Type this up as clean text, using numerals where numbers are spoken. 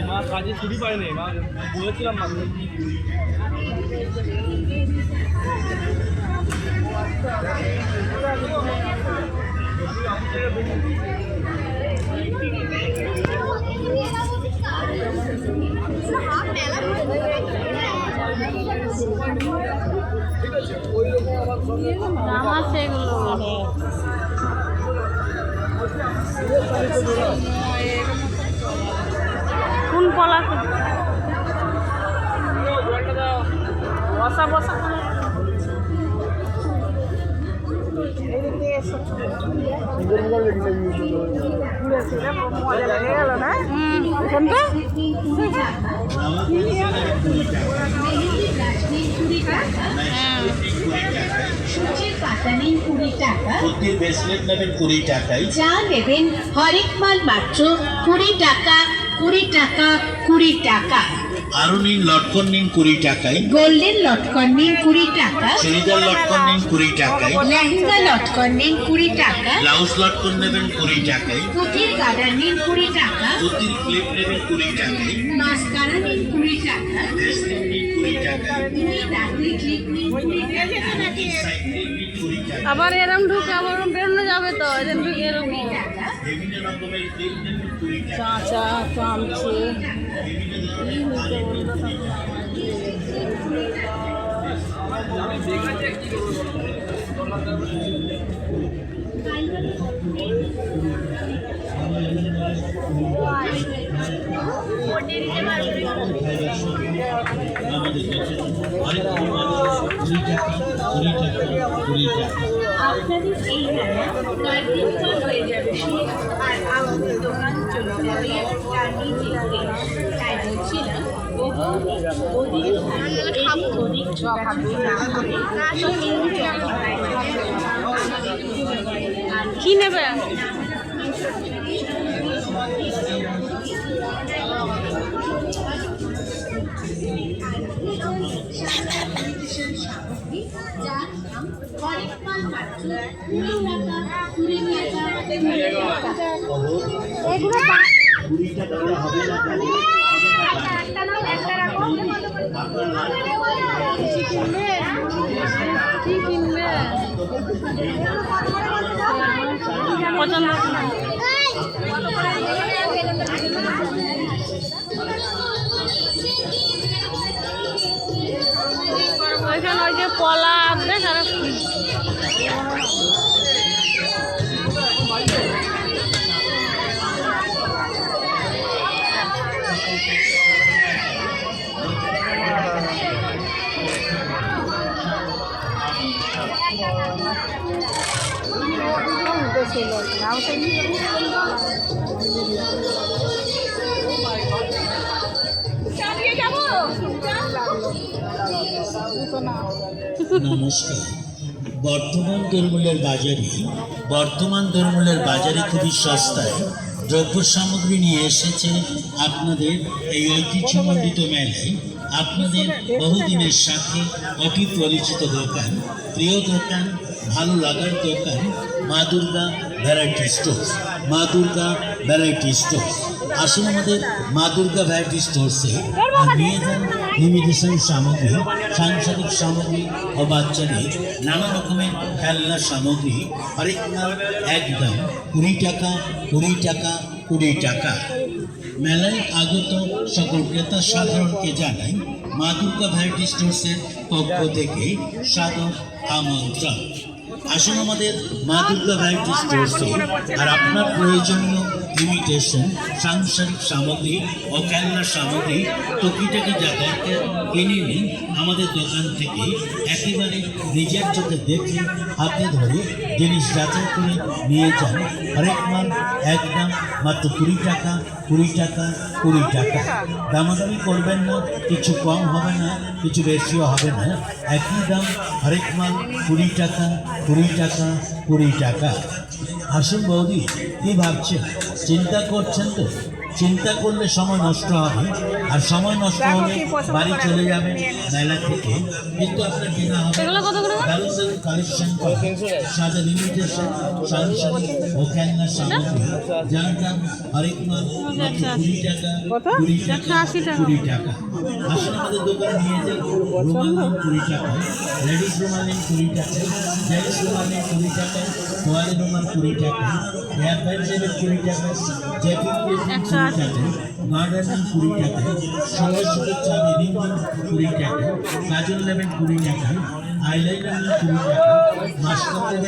মা কাজে ছুটি পায়নি, মা বলেছিলাম মা কোন পলা বসা বসা ব্রেসলেট নেবেন 20 টাকায়, যা নেবেন হরেক মাল মাত্র 20 টাকা, 20 টাকা, 20 টাকা। আরো নিন লটকন নিন 20 টাকায়, গোল্ডেন লটকন নিন 20 টাকা, চুড়িদার লটকন নিন 20 টাকায়, লেহেঙ্গা লটকন নিন 20 টাকা, ব্লাউজ লটকন নেবেন 20 টাকায়, পুঁতির গার্ডার নিন 20 টাকা, পুঁতির ক্লিপ নেবেন 20 টাকায়, মাস্কারা নিন 20 টাকা, ব্রেসলেট নিন 20 টাকায়, দুই দাঁতের ক্লিপ নিন 20 টাকা, সাইড ক্লিপ নিন 20 টাকা। আবার এরম ঢুকে আবার বেরোনো যাবে তো এরম ঢুকে এরকম বিভিন্ন রকমের ক্লিপ নেবেন 20 টাকা। চাচা চামচে আপনাদের এই মেলা কয়েকদিন পর হয়ে যাবে শেষ, আর আমাদের দোকান চলে যাবে টার্নিং চিত্রে। তাই বলছিলাম ওদিকে অনেক ছোটাছুটি না করে কি নেবে কি কিনবে পছন্দ ওইখানে ওই যে পলা দেখ আর নমস্কার। বর্তমান দোরমূলের বাজারে খুবই সস্তায় দ্রব্য সামগ্রী নিয়ে এসেছে আপনাদের এই ঐতিহ্যমণ্ডিত মেলায়। আপনাদের বহুদিনের সাথে অতি পরিচিত দোকান, প্রিয় দোকান, ভালো লাগার দোকান, মা দুর্গা ভ্যারাইটি স্টোর। মা দুর্গা ভ্যারাইটি স্টোর আসুন আমাদের মা দুর্গা ভ্যারাইটি স্টোরসে আর নিয়ে যান ইমিটেশন সামগ্রী, সাংসারিক সামগ্রী ও বাচ্চাদের নানা রকমের খেলনা সামগ্রী। হরেক মাল একদম 20 টাকা, 20 টাকা, 20 টাকা। মেলায় আগত সকল ক্রেতা সাধারণকে জানাই মা দুর্গা ভ্যারাইটি স্টোরসের পক্ষ থেকে সাদর আমন্ত্রণ। আসুন আমাদের মা দুর্গা ভ্যারাইটি স্টোরসে আর আপনার প্রয়োজনীয় ইমিটেশন, সাংসারিক সামগ্রী ও খেলনার সামগ্রী টুকিটাকি যাতায়াতে কিনে নিন আমাদের দোকান থেকে। একেবারে নিজের চোখে দেখে হাতে ধরে জিনিস যাচাই করে নিয়ে যান। হরেক মাল একদম মাত্র 20 টাকা, 20 টাকা, 20 টাকা। দামাদামি করবেন না, কিছু কম হবে না, কিছু বেশিও হবে না, একই দাম। হরেক মাল 20 টাকা, 20 টাকা, 20 টাকা। আসুন বৌদি, কি ভাবছেন? চিন্তা করছেন তো? চিন্তা করলে সময় নষ্ট হবে, আর সময় নষ্ট হলে বাড়ি চলে যাবেন মেলা থেকে, কিন্তু আপনার কেনা হবে এগুলো কত করে? দারুণ দারুণ কালেকশন করা সাদা লিমিটেশন সাংসারিক ও খেলনার সামগ্রী, যার দাম হরেক মাল মাত্র 20 টাকা, 20 টাকা, 180 টাকা। 20 টাকা। আসুন আমাদের দোকানে নিয়ে যান। রুমাল নিন 20 টাকা, লেডিস রুমাল নিন 20 টাকা, জেন্টস রুমাল নিন 20 টাকা, তোয়ালে রুমাল 20 টাকা, হেয়ার ব্যান্ড নেবেন 20 টাকা, জ্যাকেট ক্লিপ 20 টাকা, গার্ডার নিন 20 টাকা, সঙ্গে সঙ্গে চাবি রিং নিন 20 টাকা, কাজল নেবেন 20 টাকা, আইলাইনার নিন 20 টাকা, মাস্কারা নেবেন